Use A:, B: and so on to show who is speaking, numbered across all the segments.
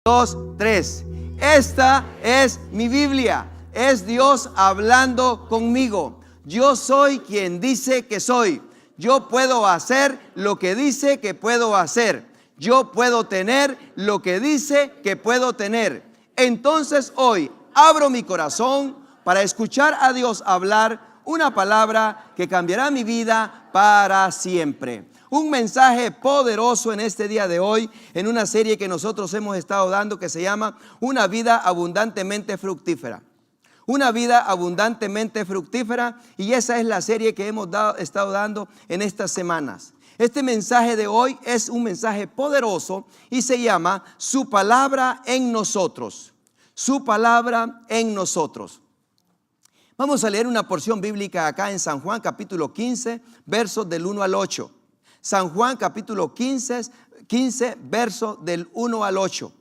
A: 2, 3. Esta es mi Biblia. Es Dios hablando conmigo. Yo soy quien dice que soy. Yo puedo hacer lo que dice que puedo hacer. Yo puedo tener lo que dice que puedo tener. Entonces hoy abro mi corazón para escuchar a Dios hablar una palabra que cambiará mi vida para siempre. Un mensaje poderoso en este día de hoy, en una serie que nosotros hemos estado dando que se llama Una vida abundantemente fructífera. Una vida abundantemente fructífera, y esa es la serie que hemos estado dando en estas semanas. Este mensaje de hoy es un mensaje poderoso y se llama Su palabra en nosotros. Su palabra en nosotros. Vamos a leer una porción bíblica acá en San Juan capítulo 15, versos del 1 al 8. San Juan capítulo 15, versos del 1 al 8.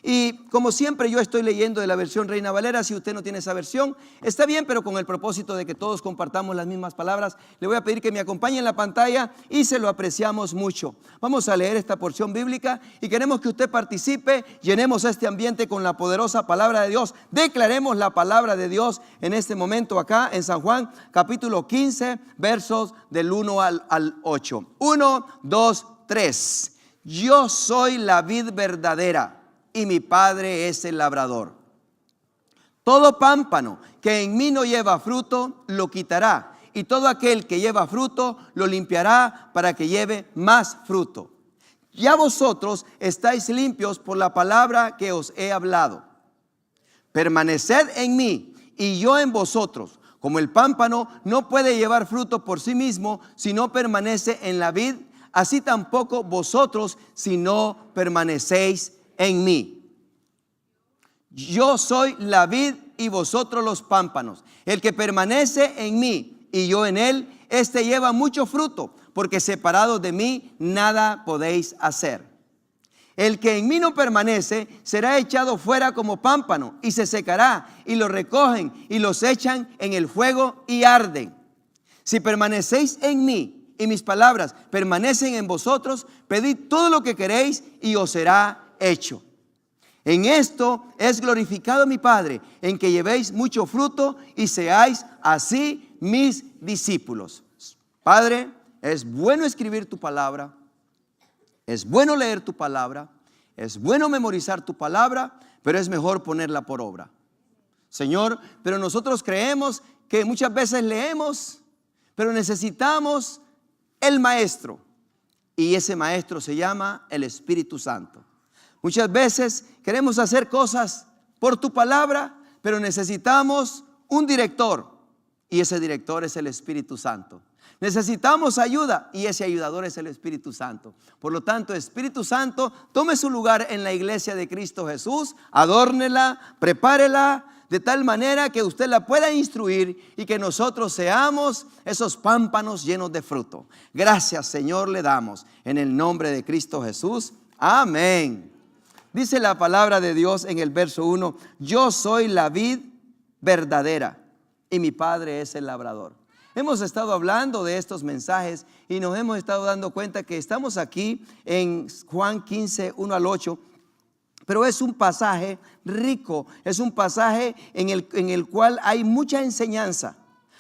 A: Y como siempre yo estoy leyendo de la versión Reina Valera. Si usted no tiene esa versión, está bien, pero con el propósito de que todos compartamos las mismas palabras, le voy a pedir que me acompañe en la pantalla y se lo apreciamos mucho. Vamos a leer esta porción bíblica y queremos que usted participe, llenemos este ambiente con la poderosa palabra de Dios. Declaremos la palabra de Dios en este momento acá en San Juan capítulo 15, versos del 1 al 8. 1, 2, 3. Yo soy la vid verdadera y mi Padre es el labrador. Todo pámpano que en mí no lleva fruto, lo quitará. Y todo aquel que lleva fruto, lo limpiará para que lleve más fruto. Ya vosotros estáis limpios por la palabra que os he hablado. Permaneced en mí y yo en vosotros. Como el pámpano no puede llevar fruto por sí mismo si no permanece en la vid, así tampoco vosotros si no permanecéis en mí. Yo soy la vid y vosotros los pámpanos. El que permanece en mí y yo en él, este lleva mucho fruto, porque separados de mí nada podéis hacer. El que en mí no permanece será echado fuera como pámpano y se secará, y lo recogen y los echan en el fuego y arden. Si permanecéis en mí y mis palabras permanecen en vosotros, pedid todo lo que queréis y os será hecho. En esto es glorificado mi Padre, en que llevéis mucho fruto y seáis así mis discípulos. Padre, es bueno escribir tu palabra, es bueno leer tu palabra, es bueno memorizar tu palabra, pero es mejor ponerla por obra. Señor, pero nosotros creemos que muchas veces leemos, pero necesitamos el maestro, y ese maestro se llama el Espíritu Santo. Muchas veces queremos hacer cosas por tu palabra, pero necesitamos un director, y ese director es el Espíritu Santo. Necesitamos ayuda, y ese ayudador es el Espíritu Santo. Por lo tanto, Espíritu Santo, tome su lugar en la iglesia de Cristo Jesús, adórnela, prepárela, de tal manera que usted la pueda instruir y que nosotros seamos esos pámpanos llenos de fruto. Gracias, Señor, le damos en el nombre de Cristo Jesús. Amén. Dice la palabra de Dios en el verso 1, yo soy la vid verdadera y mi Padre es el labrador. Hemos estado hablando de estos mensajes y nos hemos estado dando cuenta que estamos aquí en Juan 15, 1 al 8, pero es un pasaje rico, es un pasaje en el cual hay mucha enseñanza.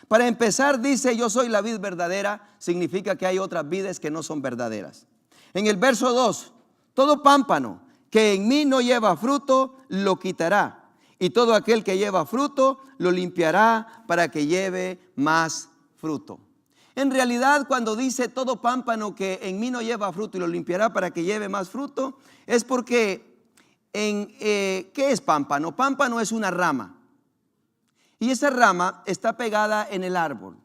A: Para empezar, dice yo soy la vid verdadera, significa que hay otras vides que no son verdaderas. En el verso 2, todo pámpano que en mí no lleva fruto, lo quitará. Y todo aquel que lleva fruto, lo limpiará para que lleve más fruto. En realidad, cuando dice todo pámpano que en mí no lleva fruto y lo limpiará para que lleve más fruto, es porque, ¿qué es pámpano? Pámpano es una rama. Y esa rama está pegada en el árbol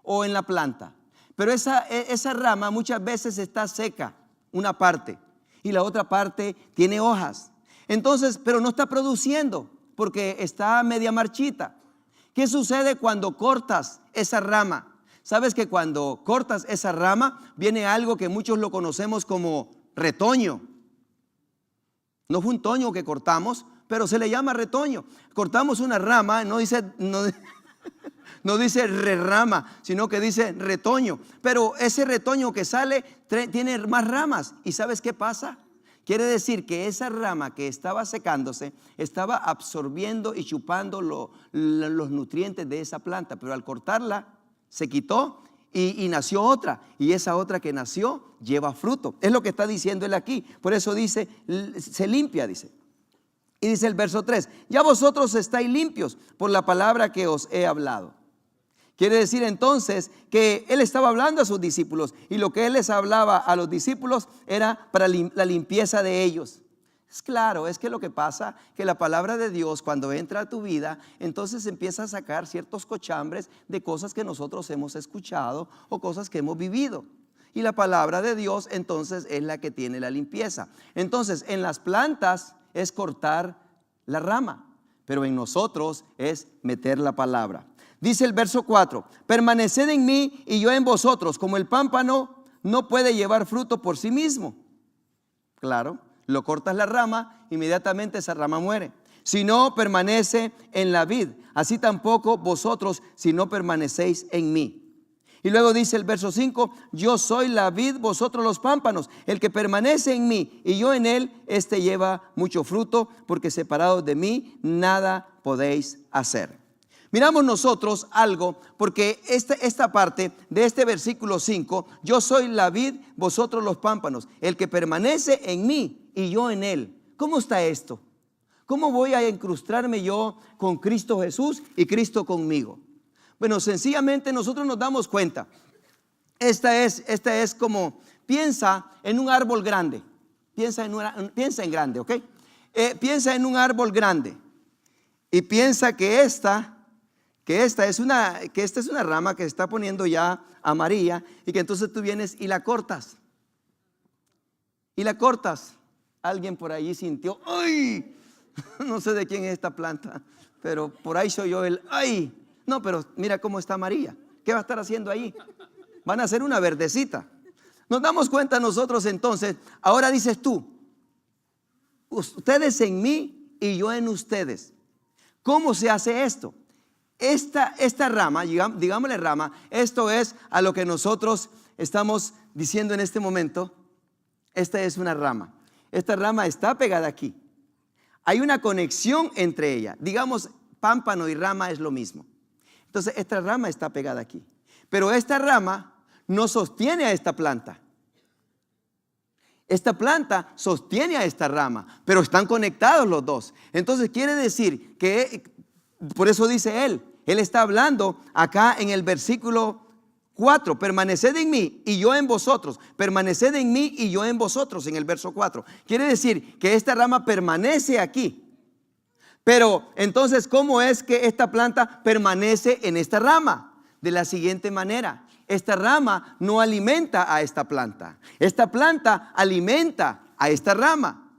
A: o en la planta. Pero esa rama muchas veces está seca, una parte. Y la otra parte tiene hojas. Entonces, pero no está produciendo porque está media marchita. ¿Qué sucede cuando cortas esa rama? Sabes que cuando cortas esa rama viene algo que muchos lo conocemos como retoño. No fue un toño que cortamos, pero se le llama retoño. Cortamos una rama, no dice rerama, sino que dice retoño. Pero ese retoño que sale tiene más ramas. ¿Y sabes qué pasa? Quiere decir que esa rama que estaba secándose estaba absorbiendo y chupando los nutrientes de esa planta, pero al cortarla se quitó y nació otra, y esa otra que nació lleva fruto. Es lo que está diciendo él aquí. Por eso dice, se limpia, dice. Y dice el verso 3, ya vosotros estáis limpios por la palabra que os he hablado. Quiere decir entonces que él estaba hablando a sus discípulos, y lo que él les hablaba a los discípulos era para la limpieza de ellos. Es claro, es que lo que pasa que la palabra de Dios cuando entra a tu vida, entonces empieza a sacar ciertos cochambres de cosas que nosotros hemos escuchado o cosas que hemos vivido. Y la palabra de Dios entonces es la que tiene la limpieza. Entonces en las plantas es cortar la rama, pero en nosotros es meter la palabra. Dice el verso 4, permaneced en mí y yo en vosotros, como el pámpano no puede llevar fruto por sí mismo. Claro, lo cortas la rama, inmediatamente esa rama muere. Si no permanece en la vid, así tampoco vosotros si no permanecéis en mí. Y luego dice el verso 5, yo soy la vid, vosotros los pámpanos. El que permanece en mí y yo en él, este lleva mucho fruto, porque separados de mí nada podéis hacer. Miramos nosotros algo, porque esta parte de este versículo 5, yo soy la vid, vosotros los pámpanos. El que permanece en mí y yo en él. ¿Cómo está esto? ¿Cómo voy a incrustarme yo con Cristo Jesús y Cristo conmigo? Bueno, sencillamente nosotros nos damos cuenta. Esta es como, piensa en un árbol grande. Piensa en grande, ¿ok? Piensa en un árbol grande. Y piensa que esta es una rama que se está poniendo ya amarilla, y que entonces tú vienes y la cortas. Y la cortas. Alguien por allí sintió, ¡ay! No sé de quién es esta planta, pero por ahí soy yo el ¡ay! No, pero mira cómo está amarilla. ¿Qué va a estar haciendo ahí? Van a hacer una verdecita. Nos damos cuenta nosotros entonces. Ahora dices tú, ustedes en mí y yo en ustedes. ¿Cómo se hace esto? Esta rama, digámosle rama, esto es a lo que nosotros estamos diciendo en este momento. Esta es una rama. Esta rama está pegada aquí. Hay una conexión entre ellas. Digamos, pámpano y rama es lo mismo. Entonces esta rama está pegada aquí. Pero esta rama no sostiene a esta planta. Esta planta sostiene a esta rama, pero están conectados los dos. Entonces quiere decir que, por eso dice él está hablando acá en el versículo 4, permaneced en mí y yo en vosotros. Permaneced en mí y yo en vosotros, en el verso 4. Quiere decir que esta rama permanece aquí. Pero entonces, ¿cómo es que esta planta permanece en esta rama? De la siguiente manera. Esta rama no alimenta a esta planta. Esta planta alimenta a esta rama.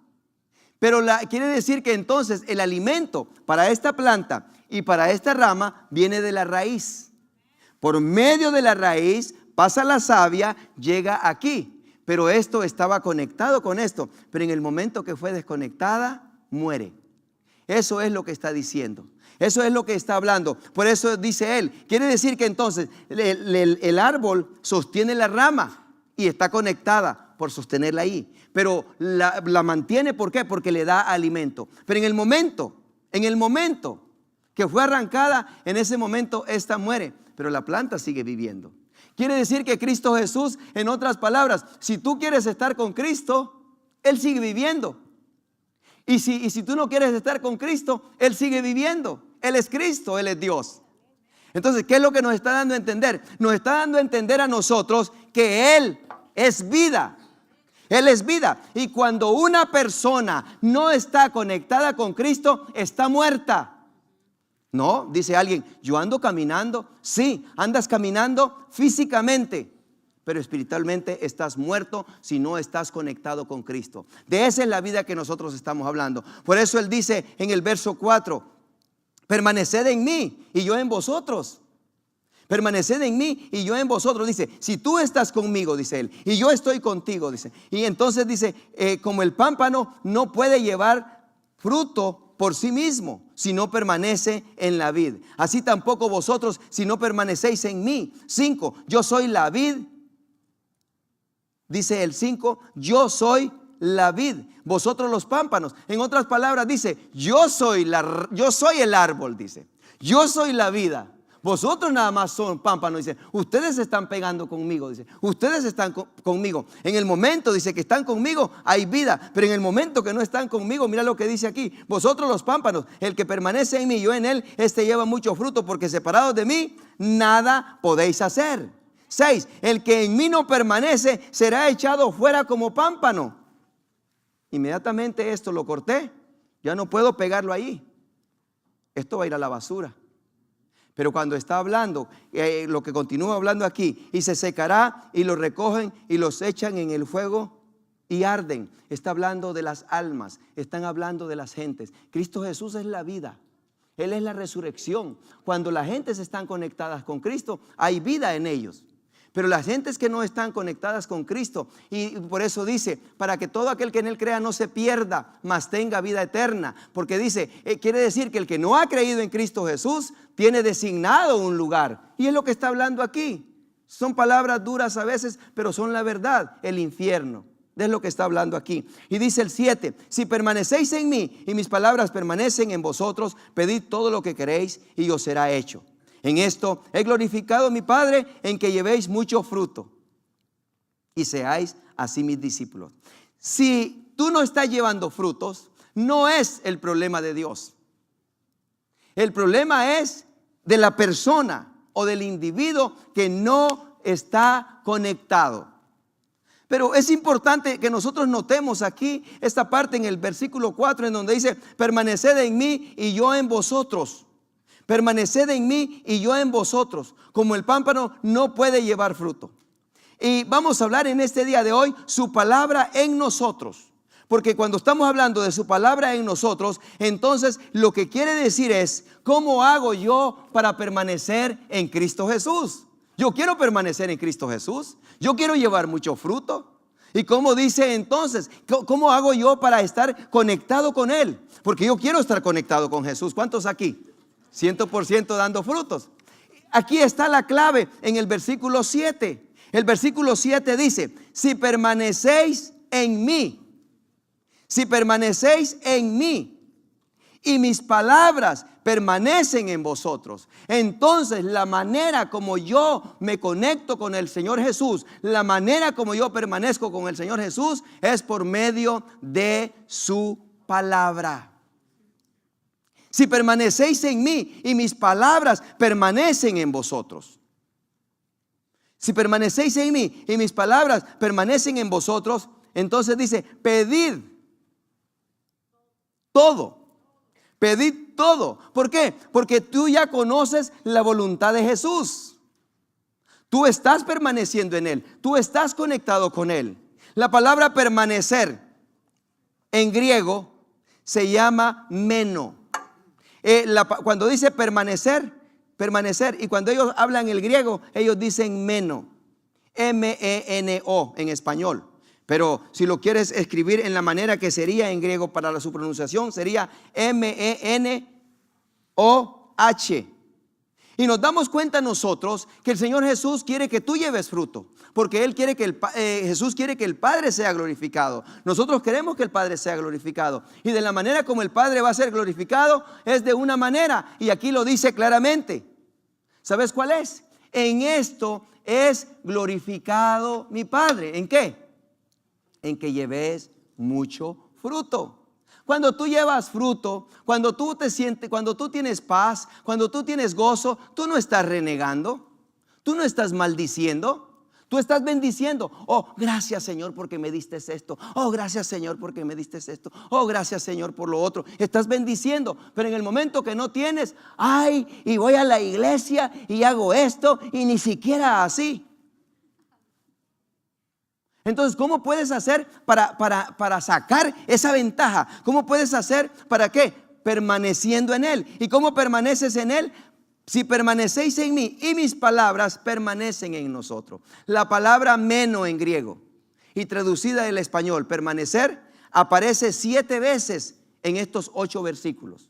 A: Pero quiere decir que entonces el alimento para esta planta y para esta rama viene de la raíz. Por medio de la raíz pasa la savia, llega aquí. Pero esto estaba conectado con esto. Pero en el momento que fue desconectada, muere. Eso es lo que está diciendo. Eso es lo que está hablando. Por eso dice él. Quiere decir que entonces el árbol sostiene la rama y está conectada por sostenerla ahí. Pero la mantiene, ¿por qué? Porque le da alimento. Pero en el momento que fue arrancada, en ese momento esta muere. Pero la planta sigue viviendo. Quiere decir que Cristo Jesús, en otras palabras, si tú quieres estar con Cristo, Él sigue viviendo. Y si tú no quieres estar con Cristo, Él sigue viviendo. Él es Cristo, Él es Dios. Entonces, ¿qué es lo que nos está dando a entender? Nos está dando a entender a nosotros que Él es vida. Él es vida. Y cuando una persona no está conectada con Cristo, está muerta. No, dice alguien, yo ando caminando. Sí, andas caminando físicamente, pero espiritualmente estás muerto si no estás conectado con Cristo. De esa es la vida que nosotros estamos hablando. Por eso él dice en el verso 4, permaneced en mí y yo en vosotros. Permaneced en mí y yo en vosotros. Dice, si tú estás conmigo, dice él, y yo estoy contigo, dice. Y entonces dice, como el pámpano no puede llevar fruto por sí mismo, si no permanece en la vid. Así tampoco vosotros, si no permanecéis en mí. 5, yo soy la vid. Dice el 5, yo soy la vid, vosotros los pámpanos. En otras palabras dice, yo soy el árbol, dice. Yo soy la vida. Vosotros nada más son pámpanos, dice. Ustedes están pegando conmigo, dice. Ustedes están conmigo. En el momento, dice, que están conmigo, hay vida. Pero en el momento que no están conmigo, mira lo que dice aquí. Vosotros los pámpanos, el que permanece en mí, yo en él, este lleva mucho fruto, porque separados de mí, nada podéis hacer. 6, el que en mí no permanece, será echado fuera como pámpano. Inmediatamente esto lo corté. Ya no puedo pegarlo ahí. Esto va a ir a la basura. Pero cuando está hablando, lo que continúa hablando aquí, y se secará y los recogen y los echan en el fuego y arden. Está hablando de las almas, están hablando de las gentes. Cristo Jesús es la vida, Él es la resurrección. Cuando las gentes están conectadas con Cristo, hay vida en ellos. Pero las gentes que no están conectadas con Cristo, y por eso dice, para que todo aquel que en él crea no se pierda, mas tenga vida eterna. Porque dice, quiere decir que el que no ha creído en Cristo Jesús tiene designado un lugar. Y es lo que está hablando aquí. Son palabras duras a veces, pero son la verdad, el infierno. Es lo que está hablando aquí. Y dice el 7, si permanecéis en mí y mis palabras permanecen en vosotros, pedid todo lo que queréis y os será hecho. En esto he glorificado a mi Padre, en que llevéis mucho fruto y seáis así mis discípulos. Si tú no estás llevando frutos, no es el problema de Dios. El problema es de la persona o del individuo que no está conectado. Pero es importante que nosotros notemos aquí esta parte en el versículo 4, en donde dice, permaneced en mí y yo en vosotros. Permaneced en mí y yo en vosotros. Como el pámpano no puede llevar fruto. Y vamos a hablar en este día de hoy su palabra en nosotros. Porque cuando estamos hablando de su palabra en nosotros, entonces lo que quiere decir es, ¿cómo hago yo para permanecer en Cristo Jesús? Yo quiero permanecer en Cristo Jesús. Yo quiero llevar mucho fruto. ¿Y cómo dice entonces? ¿Cómo hago yo para estar conectado con Él? Porque yo quiero estar conectado con Jesús. ¿Cuántos aquí? 100% dando frutos. Aquí está la clave en el versículo 7. El versículo 7 dice, si permanecéis en mí, si permanecéis en mí y mis palabras permanecen en vosotros, entonces la manera como yo me conecto con el Señor Jesús, la manera como yo permanezco con el Señor Jesús es por medio de su palabra. Si permanecéis en mí y mis palabras permanecen en vosotros. Si permanecéis en mí y mis palabras permanecen en vosotros, entonces dice, pedid todo. Pedid todo. ¿Por qué? Porque tú ya conoces la voluntad de Jesús. Tú estás permaneciendo en Él. Tú estás conectado con Él. La palabra permanecer en griego se llama meno. Cuando dice permanecer, y cuando ellos hablan el griego, ellos dicen meno, M-E-N-O en español. Pero si lo quieres escribir en la manera que sería en griego para su pronunciación, sería M-E-N-O-H. Y nos damos cuenta nosotros que el Señor Jesús quiere que tú lleves fruto, porque Él quiere que Jesús quiere que el Padre sea glorificado. Nosotros queremos que el Padre sea glorificado. Y de la manera como el Padre va a ser glorificado es de una manera. Y aquí lo dice claramente. ¿Sabes cuál es? En esto es glorificado mi Padre. ¿En qué? En que lleves mucho fruto. Cuando tú llevas fruto, cuando tú te sientes, cuando tú tienes paz, cuando tú tienes gozo, tú no estás renegando, tú no estás maldiciendo, tú estás bendiciendo. Oh, gracias Señor porque me diste esto. Oh, gracias Señor porque me diste esto. Oh, gracias Señor por lo otro. Estás bendiciendo, pero en el momento que no tienes, ay, y voy a la iglesia y hago esto y ni siquiera así. Entonces, ¿cómo puedes hacer para sacar esa ventaja? ¿Cómo puedes hacer para qué? Permaneciendo en Él. ¿Y cómo permaneces en Él? Si permanecéis en mí y mis palabras permanecen en nosotros. La palabra meno en griego y traducida del español, permanecer, aparece 7 veces en estos 8 versículos.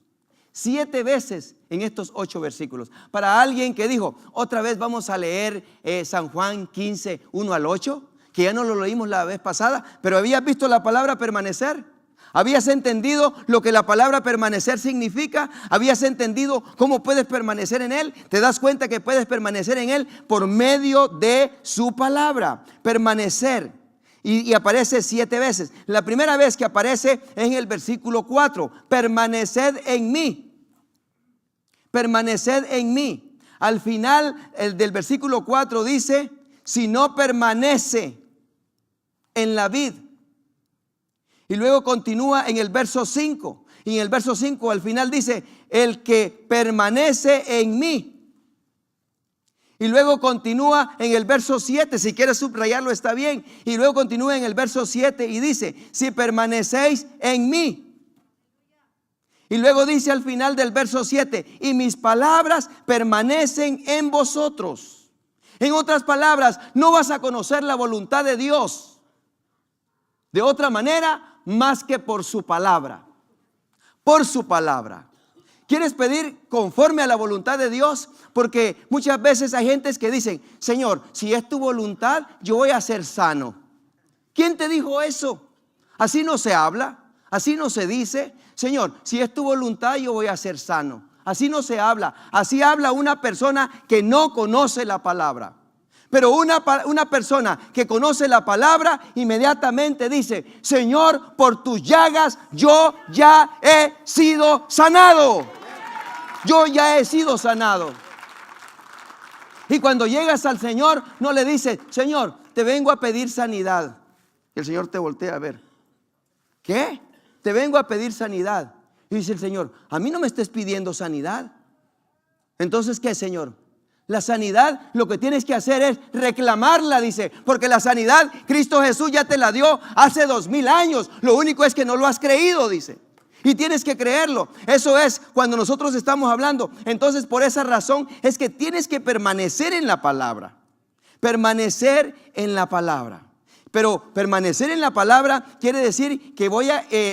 A: 7 veces en estos 8 versículos. Para alguien que dijo, otra vez vamos a leer San Juan 15, 1 al 8. que ya no lo leímos la vez pasada, pero ¿habías visto la palabra permanecer? ¿Habías entendido lo que la palabra permanecer significa? ¿Habías entendido cómo puedes permanecer en Él? ¿Te das cuenta que puedes permanecer en Él por medio de su palabra? Permanecer. Y aparece 7 veces. La primera vez que aparece es en el versículo 4. Permaneced en mí. Permaneced en mí. Al final del versículo 4 dice, si no permanece en la vid. Y luego continúa en el verso 5. Y en el verso 5 al final dice, el que permanece en mí. Y luego continúa en el verso 7. Si quieres subrayarlo está bien. Y luego continúa en el verso 7 y dice, si permanecéis en mí. Y luego dice al final del verso 7, y mis palabras permanecen en vosotros. En otras palabras, no vas a conocer la voluntad de Dios de otra manera más que por su palabra. Por su palabra. ¿Quieres pedir conforme a la voluntad de Dios? Porque muchas veces hay gentes que dicen, Señor, si es tu voluntad, yo voy a ser sano. ¿Quién te dijo eso? Así no se habla, así no se dice. Señor, si es tu voluntad, yo voy a ser sano. Así no se habla. Así habla una persona que no conoce la palabra. Pero una persona que conoce la palabra inmediatamente dice, Señor, por tus llagas yo ya he sido sanado. Yo ya he sido sanado. Y cuando llegas al Señor, no le dices, Señor, te vengo a pedir sanidad. Y el Señor te voltea a ver. ¿Qué? Te vengo a pedir sanidad. Y dice el Señor, a mí no me estés pidiendo sanidad. Entonces, ¿qué, Señor? La sanidad, lo que tienes que hacer es reclamarla, dice, porque la sanidad Cristo Jesús ya te la dio hace 2000 años. Lo único es que no lo has creído, dice. Y tienes que creerlo. Eso es cuando nosotros estamos hablando. Entonces, por esa razón es que tienes que permanecer en la palabra. Permanecer en la palabra. Pero permanecer en la palabra quiere decir que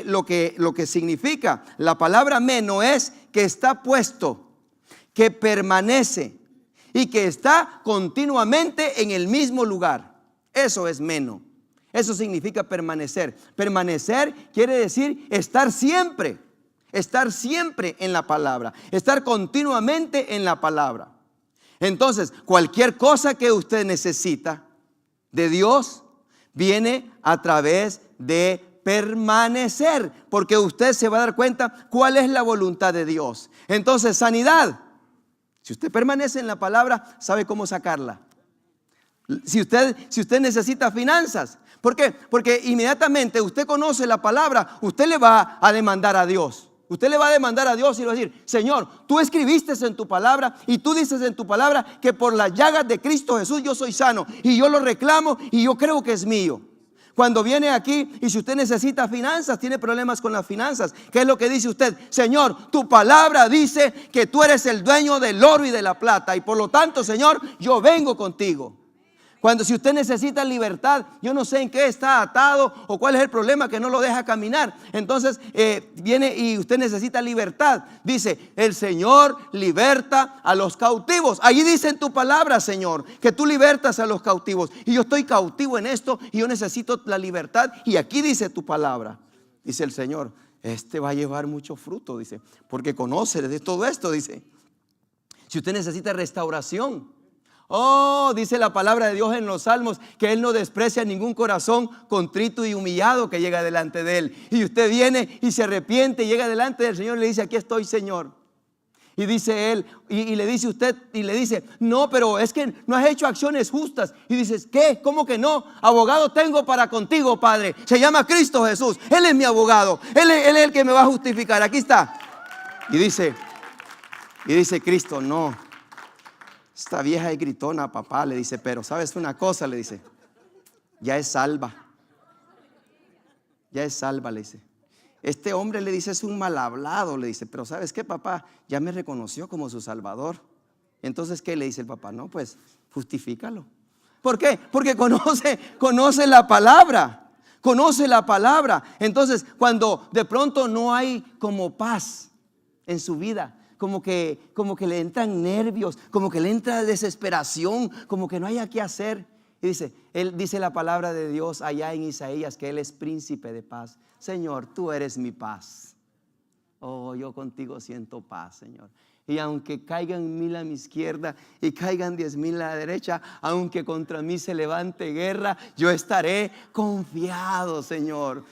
A: lo que significa la palabra meno es que está puesto, que permanece y que está continuamente en el mismo lugar. Eso es meno. Eso significa permanecer. Permanecer quiere decir estar siempre en la palabra, estar continuamente en la palabra. Entonces, cualquier cosa que usted necesita de Dios viene a través de permanecer, porque usted se va a dar cuenta cuál es la voluntad de Dios. Entonces, sanidad. Si usted permanece en la palabra, sabe cómo sacarla. Si usted necesita finanzas, ¿por qué? Porque inmediatamente usted conoce la palabra, usted le va a demandar a Dios. Usted le va a demandar a Dios y le va a decir, Señor, tú escribiste en tu palabra y tú dices en tu palabra que por las llagas de Cristo Jesús yo soy sano. Y yo lo reclamo y yo creo que es mío. Cuando viene aquí y si usted necesita finanzas, tiene problemas con las finanzas, ¿qué es lo que dice usted? Señor, tu palabra dice que tú eres el dueño del oro y de la plata. Y por lo tanto, Señor, yo vengo contigo. Si usted necesita libertad, yo no sé en qué está atado o cuál es el problema que no lo deja caminar. Entonces viene y usted necesita libertad. Dice, el Señor liberta a los cautivos. Allí dice en tu palabra, Señor, que tú libertas a los cautivos. Y yo estoy cautivo en esto y yo necesito la libertad. Y aquí dice tu palabra. Dice el Señor, este va a llevar mucho fruto, dice, porque conoce de todo esto, dice. Si usted necesita restauración, dice la palabra de Dios en los Salmos que Él no desprecia ningún corazón contrito y humillado que llega delante de Él. Y usted viene y se arrepiente y llega delante del Señor y le dice, aquí estoy, Señor. Y dice Él, y le dice usted, y le dice, no, pero es que no has hecho acciones justas. Y dices, ¿qué? ¿Cómo que no? Abogado tengo para contigo, Padre. Se llama Cristo Jesús. Él es mi abogado. Él es el que me va a justificar. Aquí está. Y dice Cristo, no. Esta vieja es gritona, papá, le dice, pero ¿sabes una cosa? Le dice, ya es salva. Ya es salva, le dice. Este hombre, le dice, es un mal hablado, le dice, pero ¿sabes qué, papá? Ya me reconoció como su salvador. Entonces, ¿qué le dice el papá? No, pues, justifícalo. ¿Por qué? Porque conoce la palabra. Conoce la palabra. Entonces, cuando de pronto no hay como paz en su vida, como que le entran nervios, como que le entra desesperación, como que no haya qué hacer, Y dice, él dice la palabra de Dios allá en Isaías que Él es príncipe de paz. Señor, tú eres mi paz. Oh, yo contigo siento paz, Señor. Y aunque caigan 1000 a mi izquierda y caigan 10,000 a la derecha, aunque contra mí se levante guerra, yo estaré confiado, Señor.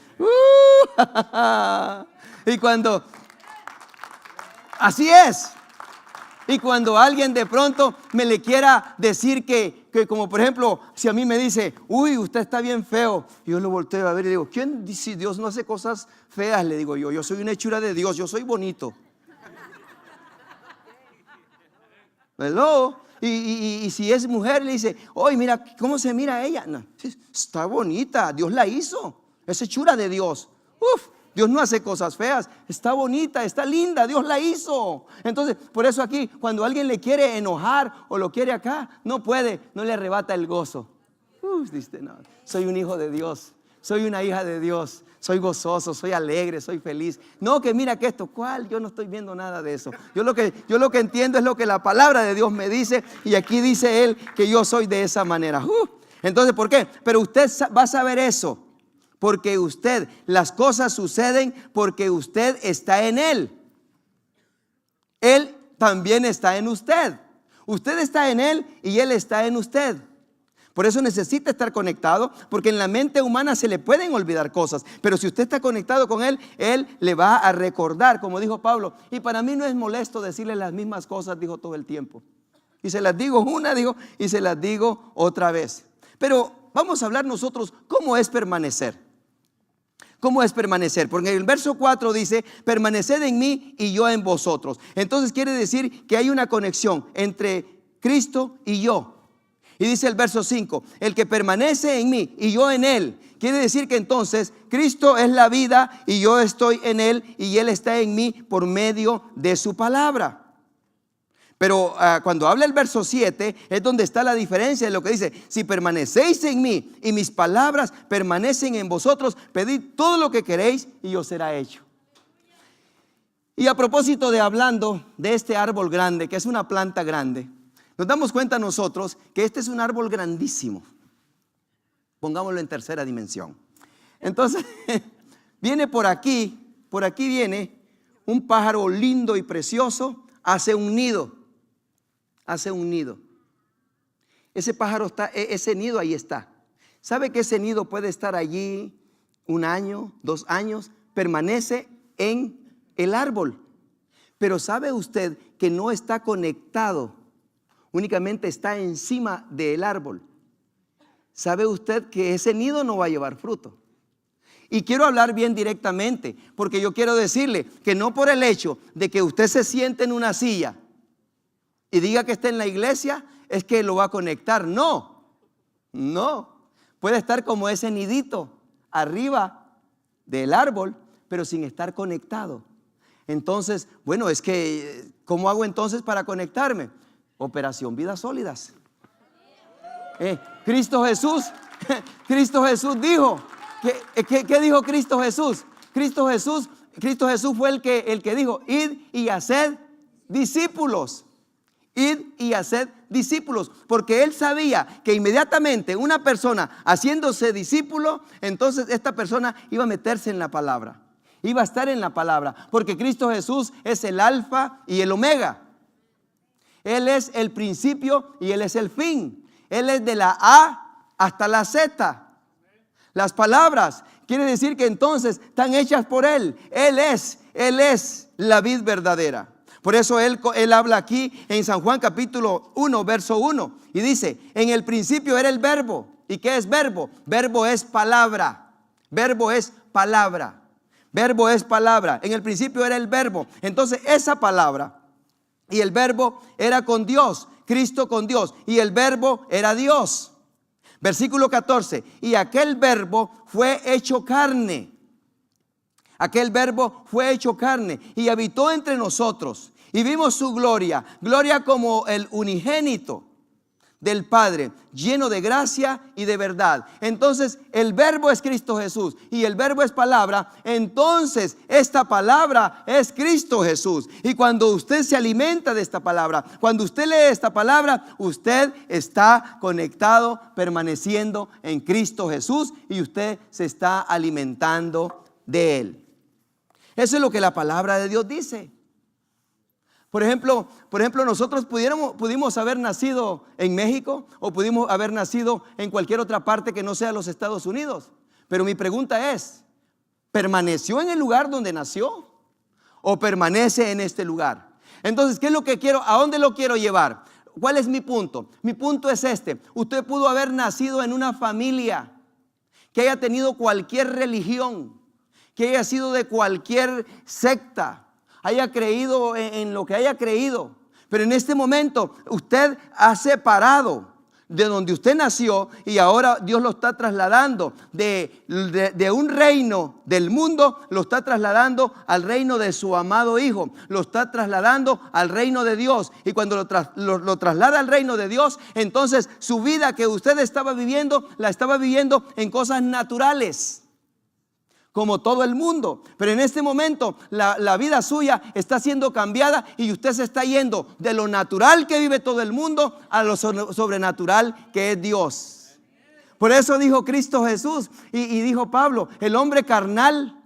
A: Y cuando, así es. Y cuando alguien de pronto me le quiera decir que como por ejemplo, si a mí me dice, uy, usted está bien feo, y yo lo volteo a ver y digo, ¿quién dice? Dios no hace cosas feas, le digo yo soy una hechura de Dios, yo soy bonito. Hello. Y si es mujer, le dice, oye, mira, ¿cómo se mira ella? No, está bonita, Dios la hizo, es hechura de Dios. Dios no hace cosas feas, está bonita, está linda, Dios la hizo. Entonces, por eso aquí, cuando alguien le quiere enojar o lo quiere acá, no puede, no le arrebata el gozo. Dice, no, soy un hijo de Dios, soy una hija de Dios, soy gozoso, soy alegre, soy feliz. No, que mira que esto, ¿cuál? Yo no estoy viendo nada de eso. Yo lo que entiendo es lo que la palabra de Dios me dice, y aquí dice Él que yo soy de esa manera. Entonces, ¿por qué? Pero usted va a saber eso. Porque las cosas suceden porque usted está en Él. Él también está en usted. Usted está en Él y Él está en usted. Por eso necesita estar conectado, porque en la mente humana se le pueden olvidar cosas. Pero si usted está conectado con Él, Él le va a recordar, como dijo Pablo. Y para mí no es molesto decirle las mismas cosas, dijo todo el tiempo. Y se las digo y se las digo otra vez. Pero vamos a hablar nosotros cómo es permanecer. ¿Cómo es permanecer? Porque en el verso 4 dice, permaneced en mí y yo en vosotros. Entonces quiere decir que hay una conexión entre Cristo y yo. Y dice el verso 5, el que permanece en mí y yo en él. Quiere decir que entonces Cristo es la vida y yo estoy en él y él está en mí por medio de su palabra. Pero cuando habla el verso 7 es donde está la diferencia de lo que dice, si permanecéis en mí y mis palabras permanecen en vosotros, pedid todo lo que queréis y os será hecho. Y a propósito de hablando de este árbol grande, que es una planta grande, nos damos cuenta nosotros que este es un árbol grandísimo. Pongámoslo en tercera dimensión. Entonces, viene por aquí viene un pájaro lindo y precioso, hace un nido. Ese pájaro está, ese nido ahí está. ¿Sabe que ese nido puede estar allí 1 año, 2 años? Permanece en el árbol. Pero ¿sabe usted que no está conectado? Únicamente está encima del árbol. ¿Sabe usted que ese nido no va a llevar fruto? Y quiero hablar bien directamente, porque yo quiero decirle que no por el hecho de que usted se siente en una silla y diga que está en la iglesia, es que lo va a conectar. No, puede estar como ese nidito arriba del árbol, pero sin estar conectado. Entonces, bueno, es que, ¿cómo hago entonces para conectarme? Operación Vidas Sólidas. Cristo Jesús dijo, ¿qué dijo Cristo Jesús? Cristo Jesús fue el que dijo, id y haced discípulos. Id y haced discípulos, porque él sabía que inmediatamente una persona haciéndose discípulo, entonces esta persona iba a meterse en la palabra, iba a estar en la palabra, porque Cristo Jesús es el alfa y el omega. Él es el principio y él es el fin. Él es de la A hasta la Z. Las palabras quiere decir que entonces están hechas por él. Él es la vid verdadera. Por eso él habla aquí en San Juan capítulo 1, verso 1. Y dice, en el principio era el verbo. ¿Y qué es verbo? Verbo es palabra. Verbo es palabra. Verbo es palabra. En el principio era el verbo. Entonces esa palabra y el verbo era con Dios. Cristo con Dios. Y el verbo era Dios. Versículo 14. Y aquel verbo fue hecho carne. Aquel verbo fue hecho carne y habitó entre nosotros y vimos su gloria, gloria como el unigénito del Padre, lleno de gracia y de verdad. Entonces el verbo es Cristo Jesús y el verbo es palabra. Entonces esta palabra es Cristo Jesús. Y cuando usted se alimenta de esta palabra, cuando usted lee esta palabra, usted está conectado, permaneciendo en Cristo Jesús, y usted se está alimentando de Él. Eso es lo que la palabra de Dios dice. Por ejemplo, nosotros pudimos haber nacido en México o pudimos haber nacido en cualquier otra parte que no sea los Estados Unidos. Pero mi pregunta es, ¿permaneció en el lugar donde nació o permanece en este lugar? Entonces, ¿qué es lo que quiero? ¿A dónde lo quiero llevar? ¿Cuál es mi punto? Mi punto es este: usted pudo haber nacido en una familia que haya tenido cualquier religión, que haya sido de cualquier secta, haya creído en lo que haya creído, pero en este momento usted ha separado de donde usted nació y ahora Dios lo está trasladando de un reino del mundo, lo está trasladando al reino de su amado Hijo, lo está trasladando al reino de Dios. Y cuando lo traslada al reino de Dios, entonces su vida que usted estaba viviendo, la estaba viviendo en cosas naturales, como todo el mundo. Pero en este momento la vida suya está siendo cambiada y usted se está yendo de lo natural que vive todo el mundo a lo sobrenatural que es Dios. Por eso dijo Cristo Jesús y dijo Pablo: el hombre carnal,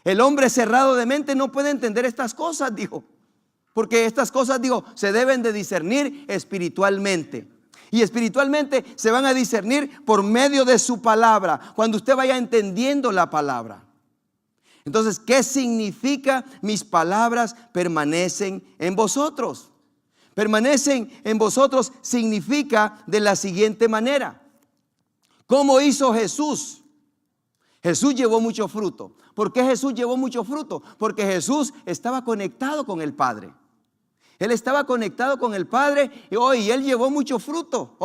A: el hombre cerrado de mente no puede entender estas cosas, dijo. Porque estas cosas, dijo, se deben de discernir espiritualmente. Y espiritualmente se van a discernir por medio de su palabra, cuando usted vaya entendiendo la palabra. Entonces, ¿qué significa mis palabras permanecen en vosotros? Permanecen en vosotros significa de la siguiente manera. ¿Cómo hizo Jesús? Jesús llevó mucho fruto. ¿Por qué Jesús llevó mucho fruto? Porque Jesús estaba conectado con el Padre. Él estaba conectado con el Padre y Él llevó mucho fruto.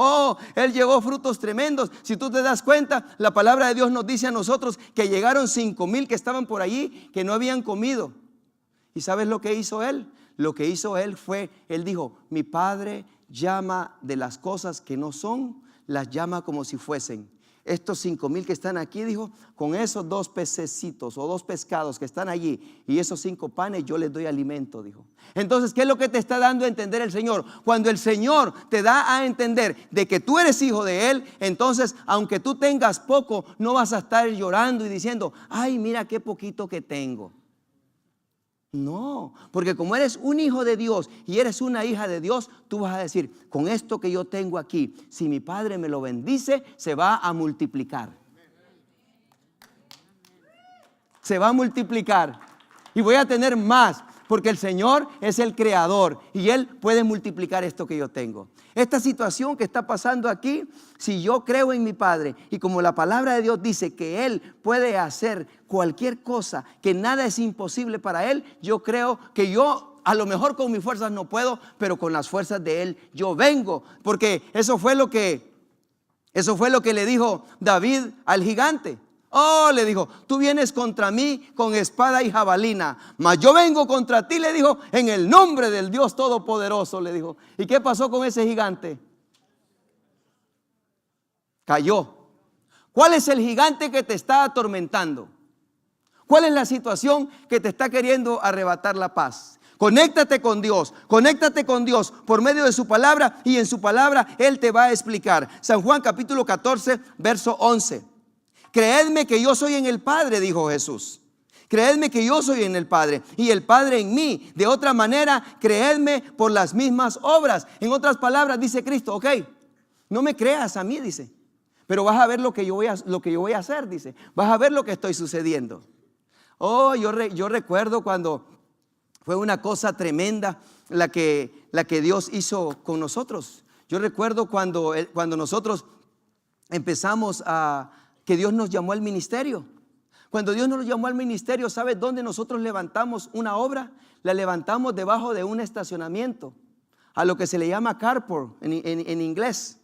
A: Él llevó frutos tremendos. Si tú te das cuenta, la palabra de Dios nos dice a nosotros que llegaron 5,000 que estaban por allí, que no habían comido. ¿Y sabes lo que hizo Él? Lo que hizo Él fue, Él dijo: mi Padre llama de las cosas que no son, las llama como si fuesen. Estos 5,000 que están aquí, dijo, con esos 2 pececitos o 2 pescados que están allí y esos 5 panes, yo les doy alimento, dijo. Entonces, ¿qué es lo que te está dando a entender el Señor? Cuando el Señor te da a entender de que tú eres hijo de Él, entonces, aunque tú tengas poco, no vas a estar llorando y diciendo: ay, mira qué poquito que tengo. No, porque como eres un hijo de Dios y eres una hija de Dios, tú vas a decir: con esto que yo tengo aquí, si mi Padre me lo bendice, se va a multiplicar. Se va a multiplicar y voy a tener más, porque el Señor es el creador y Él puede multiplicar esto que yo tengo. Esta situación que está pasando aquí, si yo creo en mi Padre y como la palabra de Dios dice que Él puede hacer cualquier cosa, que nada es imposible para Él, yo creo que yo a lo mejor con mis fuerzas no puedo, pero con las fuerzas de Él yo vengo. Porque eso fue lo que le dijo David al gigante. Le dijo: tú vienes contra mí con espada y jabalina, mas yo vengo contra ti, le dijo, en el nombre del Dios Todopoderoso, le dijo. ¿Y qué pasó con ese gigante? Cayó. ¿Cuál es el gigante que te está atormentando? ¿Cuál es la situación que te está queriendo arrebatar la paz? Conéctate con Dios por medio de su palabra, y en su palabra Él te va a explicar. San Juan capítulo 14, verso 11. Creedme que yo soy en el Padre, dijo Jesús. Creedme que yo soy en el Padre y el Padre en mí. De otra manera, creedme por las mismas obras. En otras palabras, dice Cristo: ok, no me creas a mí, dice, pero vas a ver lo que yo voy a hacer, dice. Vas a ver lo que estoy sucediendo. Yo recuerdo cuando fue una cosa tremenda la que Dios hizo con nosotros. Yo recuerdo cuando nosotros empezamos que Dios nos llamó al ministerio. Cuando Dios nos llamó al ministerio, ¿sabes dónde nosotros levantamos una obra? La levantamos debajo de un estacionamiento, a lo que se le llama carport en inglés.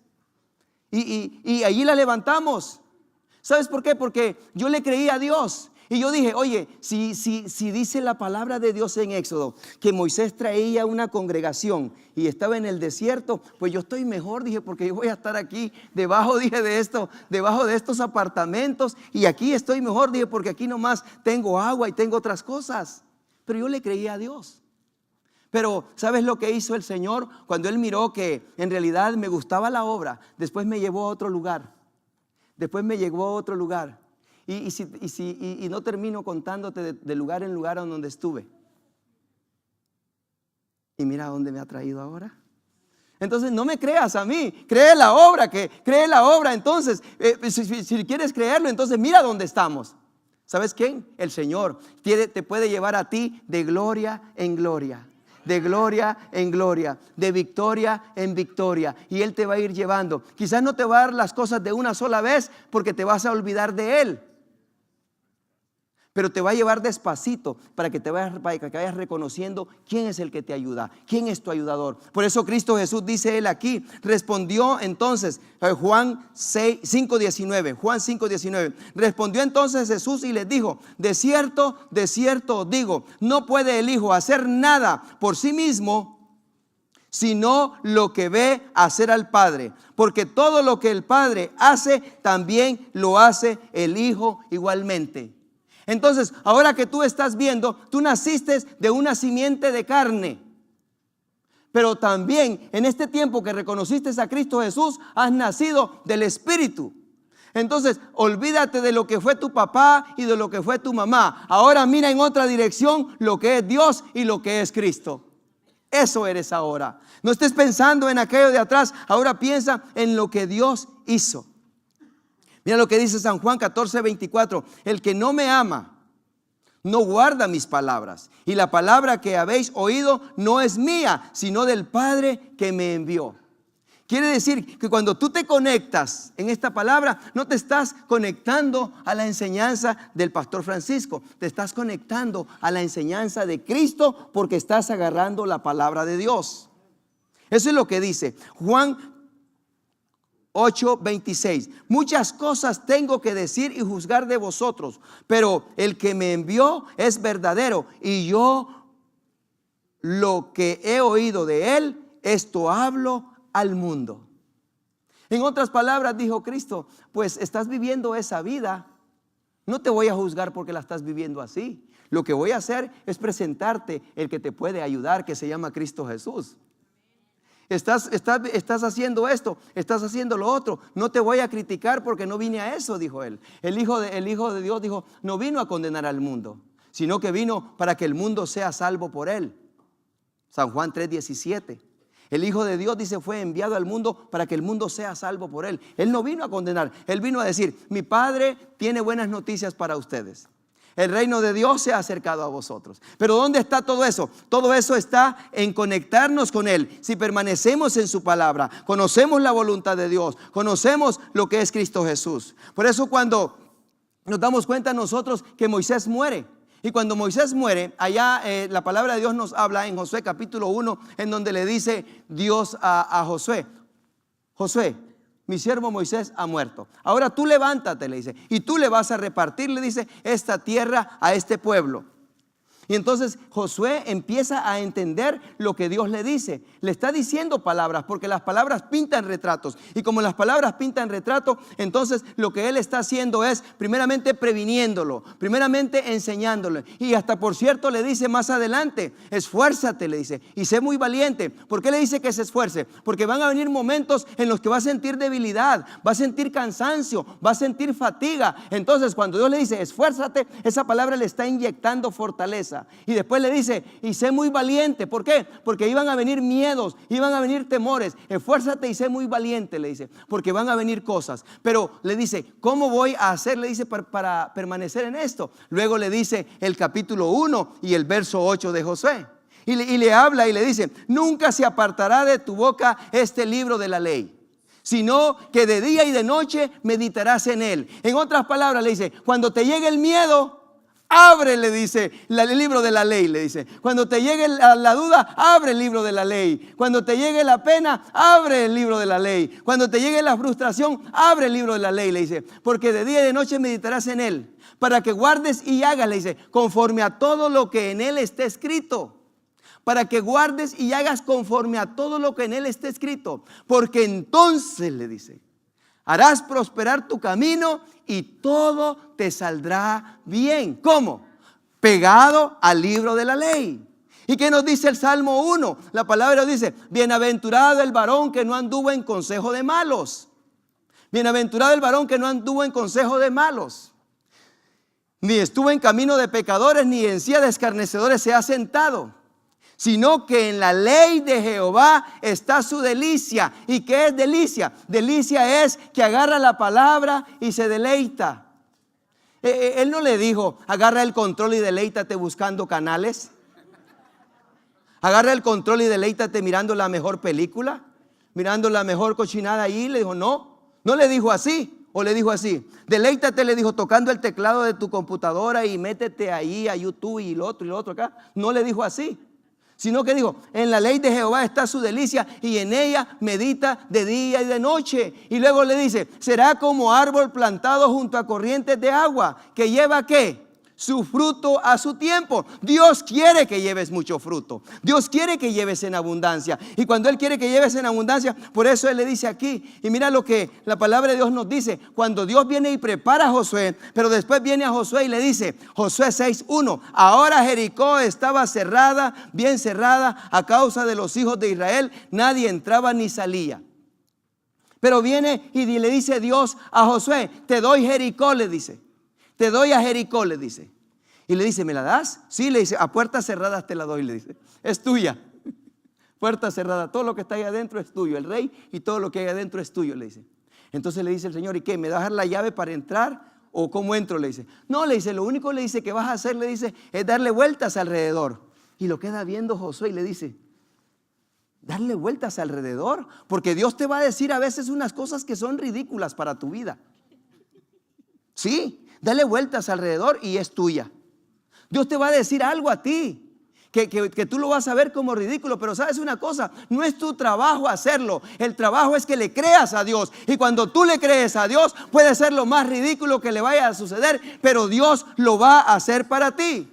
A: Y allí la levantamos. ¿Sabes por qué? Porque yo le creí a Dios Y yo dije, oye, si dice la palabra de Dios en Éxodo que Moisés traía una congregación y estaba en el desierto, pues yo estoy mejor, dije, porque yo voy a estar aquí debajo, dije, debajo de estos apartamentos, y aquí estoy mejor, dije, porque aquí nomás tengo agua y tengo otras cosas. Pero yo le creía a Dios. Pero ¿sabes lo que hizo el Señor? Cuando Él miró que en realidad me gustaba la obra, después me llevó a otro lugar. Y no termino contándote de lugar en lugar donde estuve. Y mira dónde me ha traído ahora. Entonces no me creas a mí, cree la obra. Entonces, si quieres creerlo, entonces mira dónde estamos. ¿Sabes quién? El Señor te puede llevar a ti de gloria en gloria. De gloria en gloria, de victoria en victoria. Y Él te va a ir llevando. Quizás no te va a dar las cosas de una sola vez, porque te vas a olvidar de Él. Pero te va a llevar despacito para que vayas reconociendo quién es el que te ayuda, quién es tu ayudador. Por eso Cristo Jesús dice Él aquí, respondió entonces, Juan 5:19, respondió entonces Jesús y les dijo, de cierto os digo, no puede el Hijo hacer nada por sí mismo, sino lo que ve hacer al Padre, porque todo lo que el Padre hace, también lo hace el Hijo igualmente. Entonces, ahora que tú estás viendo, tú naciste de una simiente de carne, pero también en este tiempo que reconociste a Cristo Jesús, has nacido del Espíritu. Entonces, olvídate de lo que fue tu papá y de lo que fue tu mamá. Ahora mira en otra dirección lo que es Dios y lo que es Cristo. Eso eres ahora. No estés pensando en aquello de atrás, ahora piensa en lo que Dios hizo. Mira lo que dice San Juan 14:24. El que no me ama, no guarda mis palabras. Y la palabra que habéis oído no es mía, sino del Padre que me envió. Quiere decir que cuando tú te conectas en esta palabra, no te estás conectando a la enseñanza del pastor Francisco. Te estás conectando a la enseñanza de Cristo, porque estás agarrando la palabra de Dios. Eso es lo que dice Juan 8:26. Muchas cosas tengo que decir y juzgar de vosotros, pero el que me envió es verdadero, y yo lo que he oído de él, esto hablo al mundo. En otras palabras, dijo Cristo, pues estás viviendo esa vida, no te voy a juzgar porque la estás viviendo así. Lo que voy a hacer es presentarte el que te puede ayudar, que se llama Cristo Jesús. Estás haciendo esto, estás haciendo lo otro. No te voy a criticar porque no vine a eso, dijo Él. El Hijo de Dios dijo, no vino a condenar al mundo, sino que vino para que el mundo sea salvo por Él. San Juan 3:17. El Hijo de Dios, dice, fue enviado al mundo para que el mundo sea salvo por Él. Él no vino a condenar, Él vino a decir, mi Padre tiene buenas noticias para ustedes. El reino de Dios se ha acercado a vosotros. Pero ¿dónde está todo eso? Todo eso está en conectarnos con Él. Si permanecemos en su palabra, conocemos la voluntad de Dios, conocemos lo que es Cristo Jesús. Por eso cuando nos damos cuenta nosotros que Moisés muere, y cuando Moisés muere, allá la palabra de Dios nos habla en Josué capítulo 1, en donde le dice Dios a Josué, Josué, mi siervo Moisés ha muerto. Ahora tú levántate, le dice, y tú le vas a repartir, le dice, esta tierra a este pueblo. Y entonces Josué empieza a entender lo que Dios le dice. Le está diciendo palabras, porque las palabras pintan retratos. Y como las palabras pintan retrato, entonces lo que él está haciendo es primeramente previniéndolo, primeramente enseñándole. Y hasta por cierto le dice más adelante, esfuérzate, le dice, y sé muy valiente. ¿Por qué le dice que se esfuerce? Porque van a venir momentos en los que va a sentir debilidad, va a sentir cansancio, va a sentir fatiga. Entonces cuando Dios le dice esfuérzate, esa palabra le está inyectando fortaleza. Y después le dice, y sé muy valiente. ¿Por qué? Porque iban a venir miedos, iban a venir temores. Esfuérzate y sé muy valiente, le dice, porque van a venir cosas. Pero le dice, ¿cómo voy a hacer? Le dice, para permanecer en esto. Luego le dice el capítulo 1 y el verso 8 de Josué. Y le habla y le dice, nunca se apartará de tu boca este libro de la ley, sino que de día y de noche meditarás en él. En otras palabras le dice, cuando te llegue el miedo, abre, le dice, el libro de la ley, le dice. Cuando te llegue la duda, abre el libro de la ley. Cuando te llegue la pena, abre el libro de la ley. Cuando te llegue la frustración, abre el libro de la ley, le dice. Porque de día y de noche meditarás en él, para que guardes y hagas, le dice, conforme a todo lo que en él esté escrito. Para que guardes y hagas conforme a todo lo que en él esté escrito. Porque entonces, le dice, harás prosperar tu camino y todo te saldrá bien. ¿Cómo? Pegado al libro de la ley. ¿Y qué nos dice el Salmo 1? La palabra dice, bienaventurado el varón que no anduvo en consejo de malos. Bienaventurado el varón que no anduvo en consejo de malos. Ni estuvo en camino de pecadores, ni en silla de escarnecedores se ha sentado. Sino que en la ley de Jehová está su delicia. ¿Y qué es delicia? Delicia es que agarra la palabra y se deleita. Él no le dijo, agarra el control y deleítate buscando canales. Agarra el control y deleítate mirando la mejor película, mirando la mejor cochinada ahí. Le dijo, no le dijo así. O le dijo así, deleítate, le dijo, tocando el teclado de tu computadora y métete ahí a YouTube y lo otro acá. No le dijo así. Sino que dijo, en la ley de Jehová está su delicia y en ella medita de día y de noche. Y luego le dice, será como árbol plantado junto a corrientes de agua, que lleva ¿qué? Su fruto a su tiempo. Dios quiere que lleves mucho fruto. Dios quiere que lleves en abundancia. Y cuando Él quiere que lleves en abundancia, por eso Él le dice aquí. Y mira lo que la palabra de Dios nos dice. Cuando Dios viene y prepara a Josué, pero después viene a Josué y le dice, Josué 6:1, ahora Jericó estaba cerrada, bien cerrada, a causa de los hijos de Israel. Nadie entraba ni salía. Pero viene y le dice Dios a Josué, te doy Jericó, le dice. Te doy a Jericó, le dice. Y le dice, ¿me la das? Sí, le dice, a puertas cerradas te la doy, le dice. Es tuya. Puerta cerrada, todo lo que está ahí adentro es tuyo. El rey y todo lo que hay adentro es tuyo, le dice. Entonces le dice el Señor, ¿y qué? ¿Me vas a dar la llave para entrar? ¿O cómo entro? Le dice. No, le dice, lo único le dice que vas a hacer, le dice, es darle vueltas alrededor. Y lo queda viendo Josué y le dice, darle vueltas alrededor. Porque Dios te va a decir a veces unas cosas que son ridículas para tu vida. Sí. Dale vueltas alrededor y es tuya. Dios te va a decir algo a ti que tú lo vas a ver como ridículo. Pero sabes una cosa, no es tu trabajo hacerlo. El trabajo es que le creas a Dios. Y cuando tú le crees a Dios, puede ser lo más ridículo que le vaya a suceder, pero Dios lo va a hacer para ti.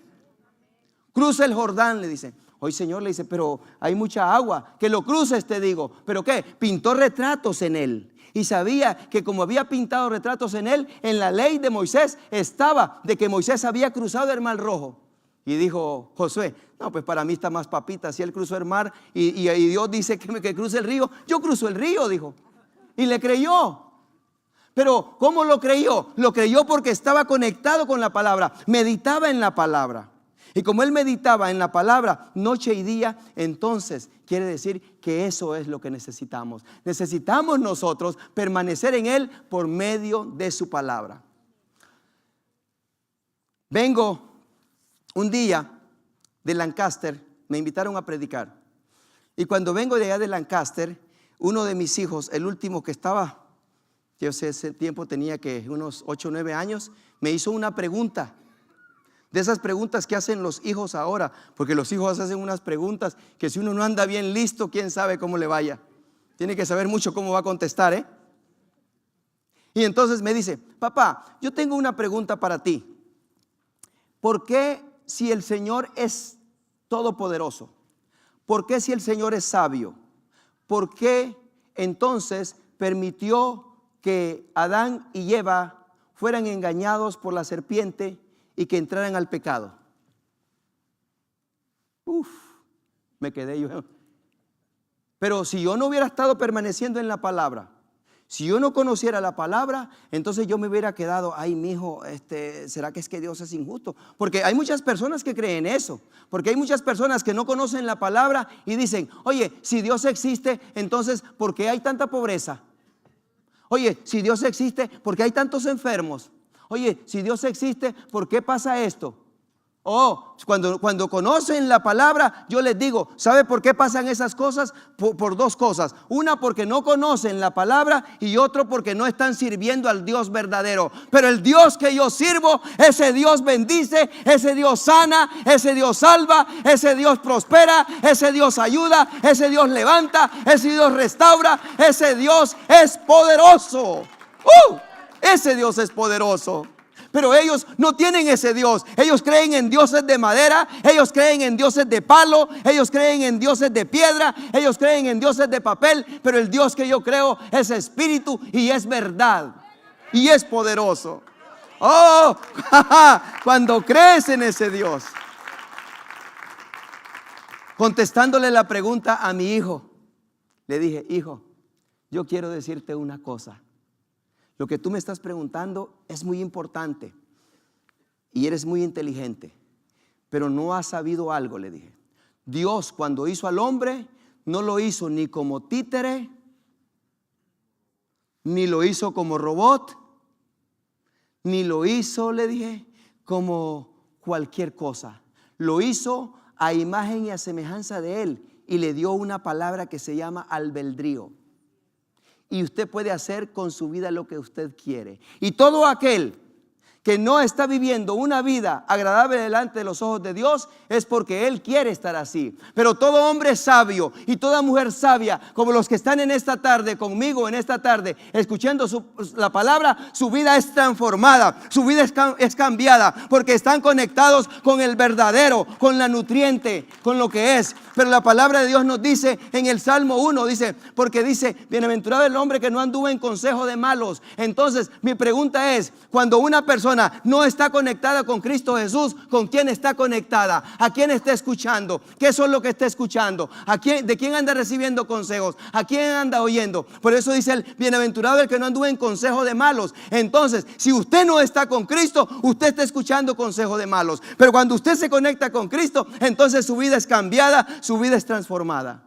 A: Cruza el Jordán, le dice. Hoy Señor, le dice, pero hay mucha agua. Que lo cruces, te digo. ¿Pero qué? Pintó retratos en él. Y sabía que como había pintado retratos en él, en la ley de Moisés estaba de que Moisés había cruzado el mar rojo. Y dijo Josué, no, pues para mí está más papita. Si él cruzó el mar y Dios dice que cruce el río, yo cruzo el río, dijo. Y le creyó. Pero ¿cómo lo creyó? Lo creyó porque estaba conectado con la palabra, meditaba en la palabra. Y como él meditaba en la palabra noche y día, entonces quiere decir que eso es lo que necesitamos. Necesitamos nosotros permanecer en él por medio de su palabra. Vengo un día de Lancaster, me invitaron a predicar. Y cuando vengo de allá de Lancaster, uno de mis hijos, el último que estaba, yo sé, ese tiempo tenía que unos 8 o 9 años, me hizo una pregunta. De esas preguntas que hacen los hijos ahora, porque los hijos hacen unas preguntas que si uno no anda bien listo, quién sabe cómo le vaya. Tiene que saber mucho cómo va a contestar, ¿eh? Y entonces me dice, papá, yo tengo una pregunta para ti. ¿Por qué si el Señor es todopoderoso? ¿Por qué si el Señor es sabio? ¿Por qué entonces permitió que Adán y Eva fueran engañados por la serpiente y que entraran al pecado? Me quedé yo. Pero si yo no hubiera estado permaneciendo en la palabra, si yo no conociera la palabra, entonces yo me hubiera quedado, ay, mijo, ¿será que es que Dios es injusto? Porque hay muchas personas que creen eso. Porque hay muchas personas que no conocen la palabra y dicen, oye, si Dios existe, entonces ¿por qué hay tanta pobreza? Oye, si Dios existe, ¿por qué hay tantos enfermos? Oye, si Dios existe, ¿por qué pasa esto? Cuando conocen la palabra, yo les digo, ¿sabe por qué pasan esas cosas? Por dos cosas. Una, porque no conocen la palabra, y otro, porque no están sirviendo al Dios verdadero. Pero el Dios que yo sirvo, ese Dios bendice, ese Dios sana, ese Dios salva, ese Dios prospera, ese Dios ayuda, ese Dios levanta, ese Dios restaura, ese Dios es poderoso. Ese Dios es poderoso. Pero ellos no tienen ese Dios. Ellos creen en dioses de madera, ellos creen en dioses de palo, ellos creen en dioses de piedra, ellos creen en dioses de papel. Pero el Dios que yo creo es espíritu y es verdad y es poderoso. Cuando crees en ese Dios. Contestándole la pregunta a mi hijo, le dije: hijo, yo quiero decirte una cosa. Lo que tú me estás preguntando es muy importante y eres muy inteligente, pero no has sabido algo, le dije. Dios, cuando hizo al hombre, no lo hizo ni como títere, ni lo hizo como robot, ni lo hizo, le dije, como cualquier cosa. Lo hizo a imagen y a semejanza de Él, y le dio una palabra que se llama albedrío. Y usted puede hacer con su vida lo que usted quiere. Y todo aquel que no está viviendo una vida agradable delante de los ojos de Dios, es porque Él quiere estar así. Pero todo hombre sabio y toda mujer sabia, como los que están en esta tarde conmigo, en esta tarde escuchando la palabra, su vida es transformada, su vida es cambiada, porque están conectados con el verdadero, con la nutriente, con lo que es. Pero la palabra de Dios nos dice en el Salmo 1, porque dice: bienaventurado el hombre que no anduvo en consejo de malos. Entonces mi pregunta es: cuando una persona no está conectada con Cristo Jesús, ¿con quién está conectada? ¿A quién está escuchando? ¿Qué son lo que está escuchando? ¿De quién anda recibiendo consejos? ¿A quién anda oyendo? Por eso dice el bienaventurado el que no anduvo en consejo de malos. Entonces, si usted no está con Cristo, usted está escuchando consejo de malos. Pero cuando usted se conecta con Cristo, entonces su vida es cambiada, su vida es transformada.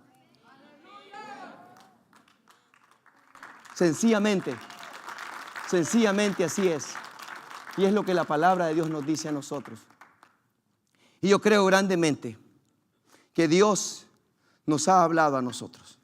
A: Sencillamente así es. Y es lo que la palabra de Dios nos dice a nosotros. Y yo creo grandemente que Dios nos ha hablado a nosotros.